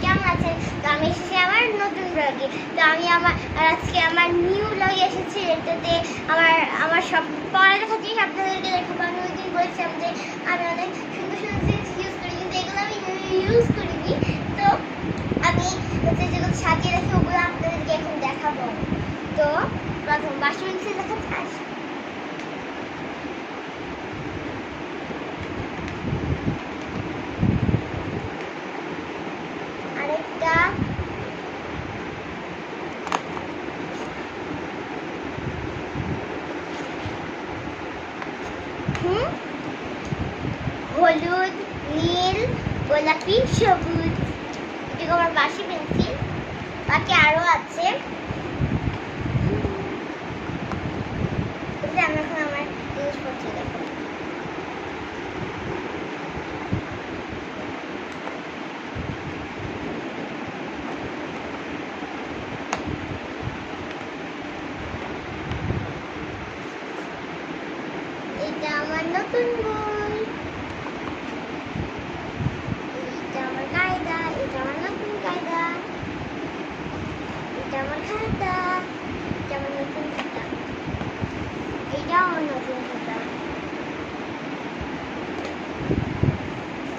কেমন আছেন? তো আমি এসেছি আমার নতুন ব্লগে। তো আমি আজকে আমার নিউ ব্লগে এসেছি, এটাতে আমার সব পড়ালেখা জিনিস আপনাদেরকে দেখাবো। আমি ওই দিন বলেছিলাম যে আমি অনেক সুন্দর সুন্দর জিনিস ইউজ করি, কিন্তু এগুলো আমি ইউজ করিনি। তো আমি যেগুলো সাজিয়ে রাখি ওগুলো আপনাদেরকে এখন দেখাবো। তো প্রথম ওয়াশিং মেশিন দেখাচ্ছি। আরেকটা হলুদ, নীল, গোলাপি, সবুজ। এটা আমার বাসি পেন্সিল, বাকি আরো আছে। আমি এখন আমার জিনিসপত্র দেখো। এটা আমার নতুন বই, এটা আমার কায়দা, এটা আমার নতুন কায়দা, এটা আমার খাতা, এটা আমার নতুন খাতা, এটাও আমার নতুন খাতা,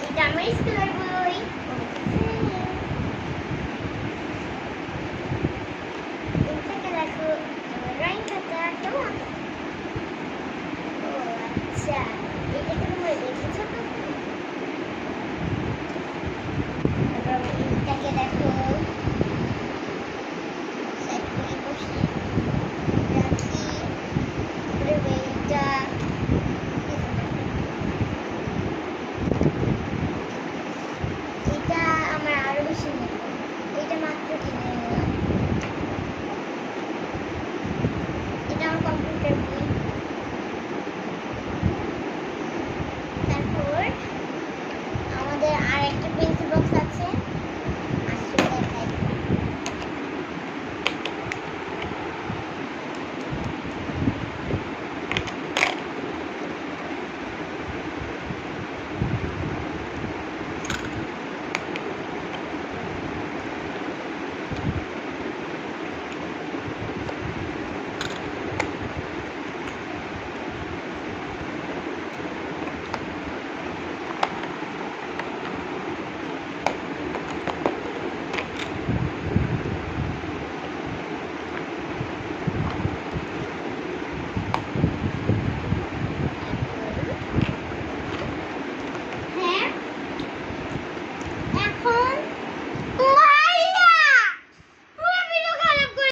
এটা আমার স্কুলের বই, এটাকে দেখো আমার ড্রয়িং খাতা। কেমন? ও আচ্ছা, এটা কি তোমরা দেখেছো? এটাকে দেখো, সেট করে বসি রাখি, এইটা এটা আমার আরো বেশি নেব, এটা মাত্র কিনা